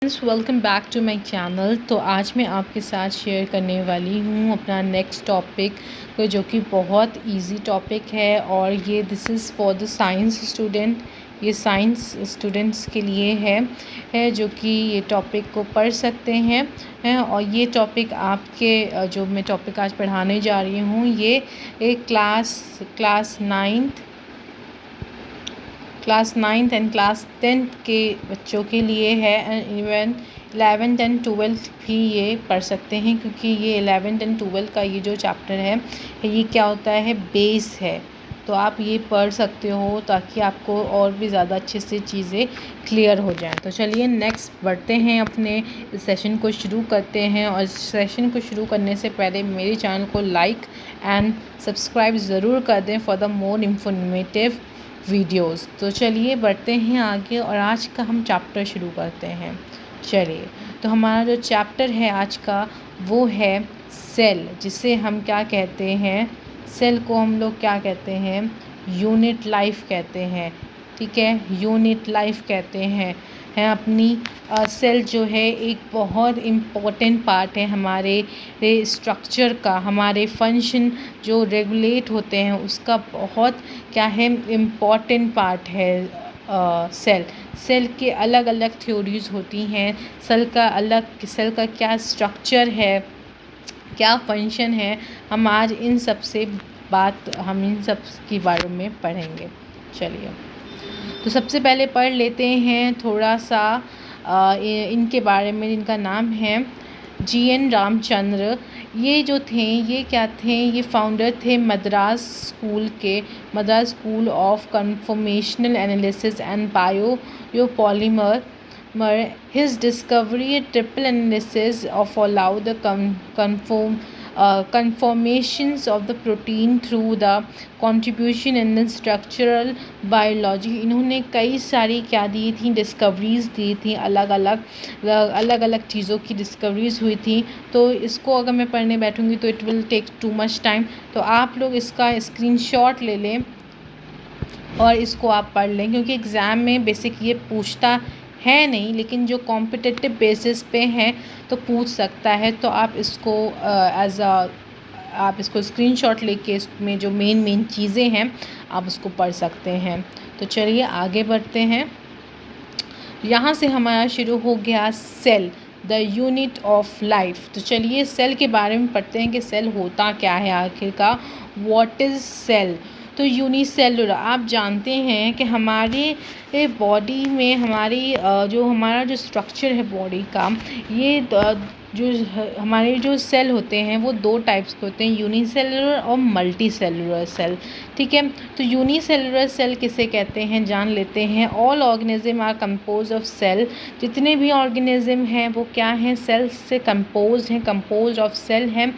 Welcome back to my channel. तो आज मैं आपके साथ शेयर करने वाली हूँ अपना नेक्स्ट टॉपिक, जो कि बहुत इजी टॉपिक है और ये this is for the science student. ये साइंस स्टूडेंट्स के लिए है जो कि ये टॉपिक को पढ़ सकते हैं और ये टॉपिक आपके जो मैं टॉपिक आज पढ़ाने जा रही हूँ ये एक class ninth and class 10th के बच्चों के लिए है and even 11th and 12th भी ये पढ़ सकते हैं, क्योंकि ये 11th एंड 12th का ये जो चैप्टर है ये क्या होता है, बेस है। तो आप ये पढ़ सकते हो ताकि आपको और भी ज़्यादा अच्छे से चीज़ें क्लियर हो जाएं। तो चलिए नेक्स्ट बढ़ते हैं, अपने सेशन को शुरू करते हैं। और सेशन को शुरू करने से पहले मेरे चैनल को लाइक एंड सब्सक्राइब ज़रूर कर दें for the more informative videos. तो चलिए बढ़ते हैं आगे और आज का हम चैप्टर शुरू करते हैं। चलिए, तो हमारा जो चैप्टर है आज का वो है सेल, जिसे हम क्या कहते हैं, सेल को हम लोग क्या कहते हैं, यूनिट लाइफ कहते हैं। ठीक है, यूनिट लाइफ कहते हैं अपनी सेल जो है एक बहुत इम्पॉर्टेंट पार्ट है हमारे स्ट्रक्चर का, हमारे फंक्शन जो रेगुलेट होते हैं उसका बहुत क्या है, इम्पॉर्टेंट पार्ट है सेल के अलग अलग थ्योरीज होती हैं। सेल का क्या स्ट्रक्चर है, क्या फंक्शन है, हम आज इन सब के बारे में पढ़ेंगे। चलिए, तो सबसे पहले पढ़ लेते हैं थोड़ा सा इनके बारे में, जिनका नाम है GN रामचंद्र। ये जो थे ये क्या थे, ये फाउंडर थे Madras school of conformational analysis and biopolymer. His discovery triple analysis of allow the conformations of the protein through the contribution in the structural biology। इन्होंने कई सारी क्या दी थी, डिस्कवरीज़ दी थी, अलग अलग चीज़ों की डिस्कवरीज़ हुई थी। तो इसको अगर मैं पढ़ने बैठूँगी तो it will take too much time. तो आप लोग इसका स्क्रीनशॉट ले लें और इसको आप पढ़ लें, क्योंकि एग्ज़ाम में बेसिक ये पूछता है नहीं, लेकिन जो कॉम्पिटिटिव बेसिस पे हैं तो पूछ सकता है। तो आप इसको आप इसको स्क्रीनशॉट लेके इसमें जो मेन चीज़ें हैं आप उसको पढ़ सकते हैं। तो चलिए आगे बढ़ते हैं। यहाँ से हमारा शुरू हो गया cell, the unit of life. तो चलिए सेल के बारे में पढ़ते हैं कि सेल होता क्या है आखिरकार, व्हाट इज़ सेल। तो यूनिसेलुलर, आप जानते हैं कि हमारे बॉडी में हमारा जो स्ट्रक्चर है बॉडी का, ये जो हमारे जो सेल होते हैं वो दो टाइप्स के होते हैं, यूनिसेलुलर और मल्टी सेलुलर सेल। ठीक है, तो यूनिसेलुलर सेल किसे कहते हैं जान लेते हैं। All organism are compose of cell. जितने भी ऑर्गेनिज्म हैं वो क्या हैं, सेल से कंपोज ऑफ सेल हैं।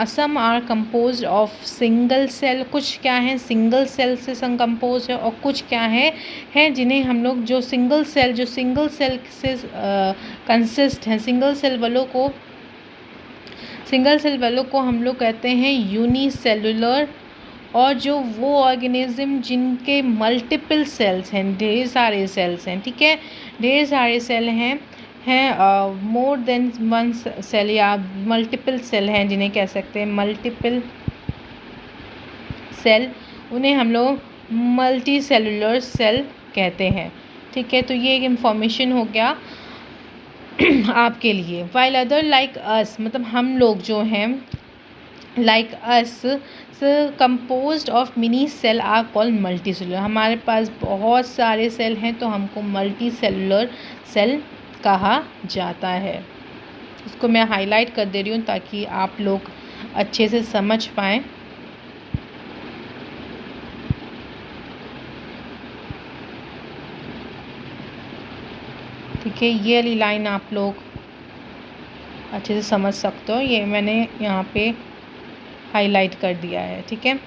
Some are compose of single cell, कुछ क्या हैं सिंगल सेल से कंपोज है, और कुछ क्या है जिन्हें हम लोग जो सिंगल सेल से कंसिस्ट हैं, सिंगल सेल वालों को हम लोग कहते हैं यूनिसेलुलर। और जो वो ऑर्गेनिज्म जिनके मल्टीपल सेल्स हैं, ढेर सारे सेल्स हैं, ठीक है, ढेर सारे सेल हैं मोर देन वन सेल या मल्टीपल सेल हैं, जिन्हें कह सकते हैं मल्टीपल सेल, उन्हें हम लोग मल्टी सेलुलर सेल कहते हैं। ठीक है, तो ये एक इंफॉर्मेशन हो गया आपके लिए। वाइल अदर लाइक अस, मतलब हम लोग जो हैं like us composed of many cell are called multicellular. हमारे पास बहुत सारे सेल हैं तो हमको मल्टी सेलुलर सेल कहा जाता है। इसको मैं हाईलाइट कर दे रही हूँ ताकि आप लोग अच्छे से समझ पाएँ। ठीक है, ये वाली लाइन आप लोग अच्छे से समझ सकते हो, ये मैंने यहाँ पे हाईलाइट कर दिया है। ठीक है,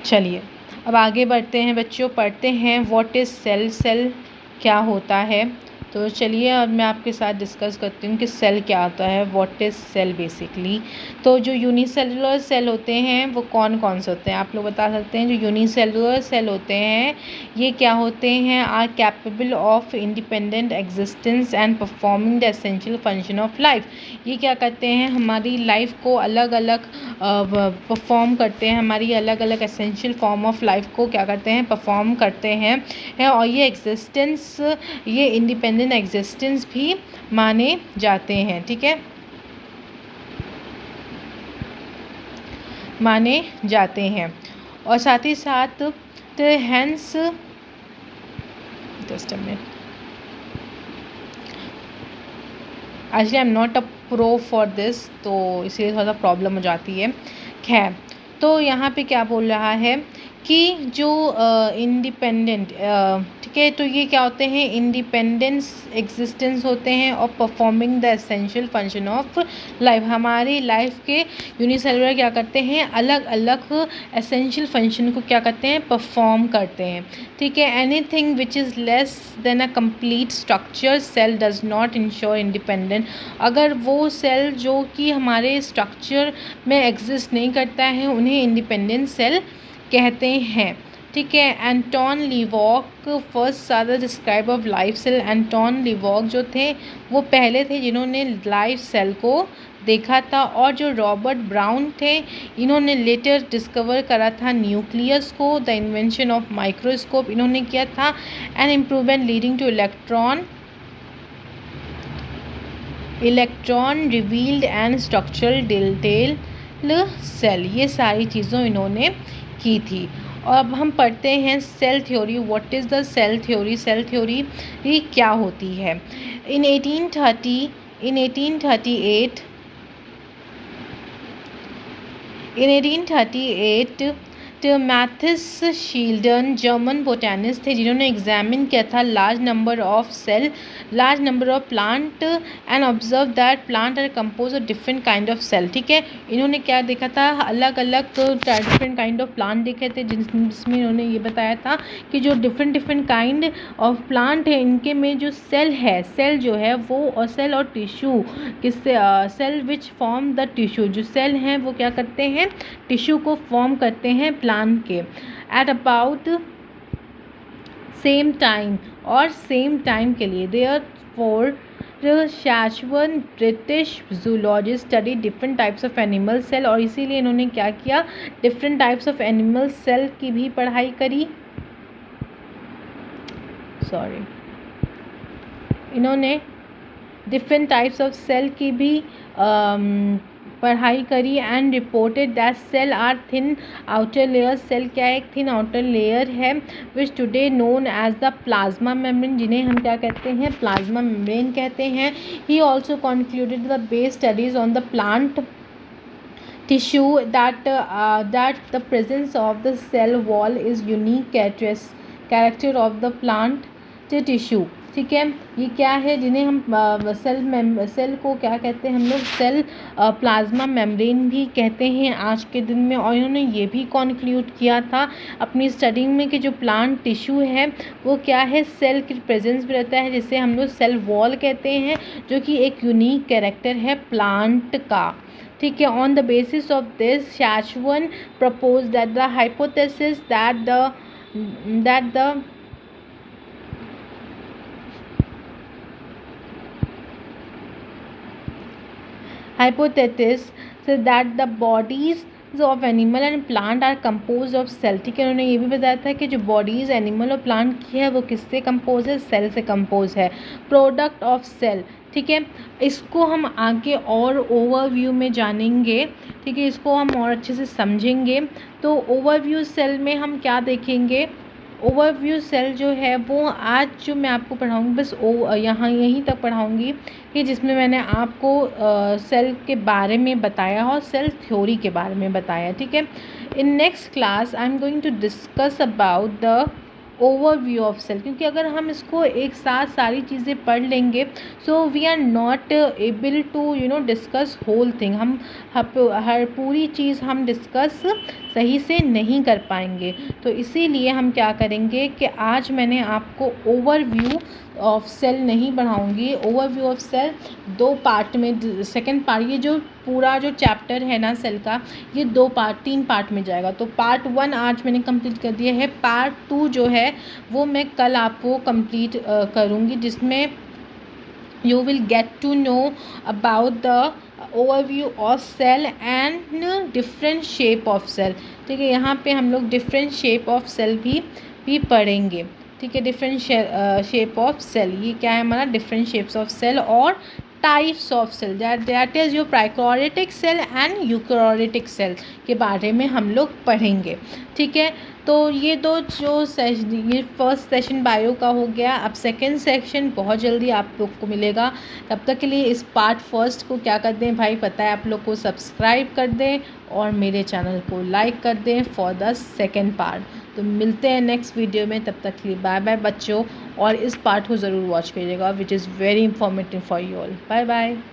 चलिए अब आगे बढ़ते हैं बच्चों, पढ़ते हैं व्हाट इज़ सेल, सेल क्या होता है। तो चलिए अब मैं आपके साथ डिस्कस करती हूँ कि सेल क्या होता है, व्हाट इज़ सेल बेसिकली। तो जो यूनिसेलुलर सेल होते हैं वो कौन कौन से होते हैं, आप लोग बता सकते हैं। जो यूनिसेलुलर सेल होते हैं ये क्या होते हैं, are capable of independent existence and performing the essential function of life. ये क्या करते हैं, हमारी लाइफ को अलग अलग परफॉर्म करते हैं, हमारी अलग अलग एसेंशियल फॉर्म ऑफ लाइफ को क्या करते हैं, परफॉर्म करते हैं। और ये एग्जिस्टेंस, ये इंडिपेंडेंट एग्जिस्टेंस भी माने जाते हैं, ठीक है, माने जाते हैं। और साथ ही साथ हैंस just a minute, actually I am not a pro for this, तो इसलिए थोड़ा सा प्रॉब्लम हो जाती है। खैर, तो यहाँ पे क्या बोल रहा है कि जो इंडिपेंडेंट, ठीक है, तो ये क्या होते हैं, इंडिपेंडेंस एग्जिस्टेंस होते हैं और performing the essential function of life. हमारी लाइफ के यूनिसेलुलर क्या करते हैं, अलग अलग एसेंशियल फंक्शन को क्या करते हैं, परफॉर्म करते हैं, ठीक है। Anything which is less than a complete structure cell does not ensure independent. अगर वो सेल जो कि हमारे स्ट्रक्चर में एग्जिस्ट नहीं करता है उन्हें इंडिपेंडेंट सेल कहते हैं, ठीक है। एंटोन लीवॉक फर्स्ट ज़्यादा describe of life cell. Anton Leeuwenhoek जो थे वो पहले थे जिन्होंने लाइफ सेल को देखा था, और जो रॉबर्ट ब्राउन थे इन्होंने लेटर डिस्कवर करा था न्यूक्लियस को, द इन्वेंशन ऑफ माइक्रोस्कोप इन्होंने किया था, and improvement leading to electron revealed and structural detail cell, ये सारी चीज़ों इन्होंने की थी। और अब हम पढ़ते हैं cell theory. What is the cell theory, cell theory ये क्या होती है। In 1838 Matthias Schleiden German botanist थे जिन्होंने एग्जामिन किया था large number of plant and observe that plant are compose of different kind of cell, ठीक है। इन्होंने क्या देखा था, अलग अलग डिफरेंट काइंड ऑफ प्लांट देखे थे जिसमें इन्होंने ये बताया था कि जो डिफरेंट काइंड ऑफ प्लांट है इनके में जो सेल है, सेल जो है वो, और सेल और टिश्यू किससे, cell which form the tissue, जो सेल हैं वो क्या करते हैं, टिश्यू को फॉर्म करते हैं प्लांट के। एट अबाउट सेम टाइम, और सेम टाइम के लिए, therefore Schwann British zoologist study different types of animal cell, और इसीलिए इन्होंने क्या किया, different types of animal cell की भी पढ़ाई करी, इन्होंने डिफरेंट टाइप्स ऑफ सेल की भी पढ़ाई करी, and reported that cell are thin outer layer, cell क्या है, एक थिन आउटर लेयर है, which today known as the plasma membrane, जिन्हें हम क्या कहते हैं, प्लाज्मा मेम्ब्रेन कहते हैं। He also concluded the base studies on the plant tissue that the presence of the cell wall is unique character of the plant tissue, ठीक है। ये क्या है, जिन्हें हम सेल को क्या कहते हैं हम लोग, सेल प्लाज्मा मेम्ब्रेन भी कहते हैं आज के दिन में। और इन्होंने ये भी कॉन्क्लूड किया था अपनी स्टडी में कि जो प्लांट टिश्यू है वो क्या है, सेल की प्रेजेंस भी रहता है, जिसे हम लोग सेल वॉल कहते हैं, जो कि एक यूनिक कैरेक्टर है प्लांट का, ठीक है। On the basis of this Schwann propose that the hypothesis that the hypothesis so that the bodies of animal and plant are composed of cell, ठीक है। उन्होंने ये भी बताया था कि जो बॉडीज़ एनिमल और प्लांट की है वो किससे कंपोज है, सेल से कंपोज है, प्रोडक्ट ऑफ सेल, ठीक है। इसको हम आगे और ओवरव्यू में जानेंगे, ठीक है, इसको हम और अच्छे से समझेंगे। तो ओवरव्यू सेल में हम क्या देखेंगे, ओवरव्यू सेल जो है वो आज जो मैं आपको पढ़ाऊँगी बस यहीं तक पढ़ाऊँगी कि जिसमें मैंने आपको सेल के बारे में बताया और सेल थ्योरी के बारे में बताया, ठीक है। In next class I am going to discuss about the overview of cell, क्योंकि अगर हम इसको एक साथ सारी चीज़ें पढ़ लेंगे so we are not able to discuss whole thing, हम हर पूरी चीज़ हम डिस्कस सही से नहीं कर पाएंगे। तो इसीलिए हम क्या करेंगे कि आज मैंने आपको ओवरव्यू ऑफ सेल नहीं बढ़ाऊंगी। ओवरव्यू ऑफ सेल 2 पार्ट में, सेकंड पार्ट, ये जो पूरा जो चैप्टर है ना सेल का, ये 3 पार्ट में जाएगा। तो पार्ट 1 आज मैंने कंप्लीट कर दिया है। पार्ट 2 जो है वो मैं कल आपको कंप्लीट करूँगी, जिसमें you will get to know about the overview of cell and different shape of cell। ठीक है, यहाँ पे हम लोग different shape of cell भी पढ़ेंगे। ठीक है, different shape of cell, ये क्या है हमारा different shapes of cell और types of cell, that is your prokaryotic cell and eukaryotic cell के बारे में हम लोग पढ़ेंगे। ठीक है, तो ये दो जो ये फर्स्ट सेशन बायो का हो गया। अब सेकंड सेक्शन बहुत जल्दी आप लोग को मिलेगा। तब तक के लिए इस पार्ट फर्स्ट को क्या कर दें भाई, पता है आप लोग को, सब्सक्राइब कर दें और मेरे चैनल को लाइक कर दें फॉर द सेकंड पार्ट। तो मिलते हैं नेक्स्ट वीडियो में, तब तक के लिए बाय बाय बच्चों। और इस पार्ट को ज़रूर वॉच करिएगा, which is very informative for you all. Bye bye.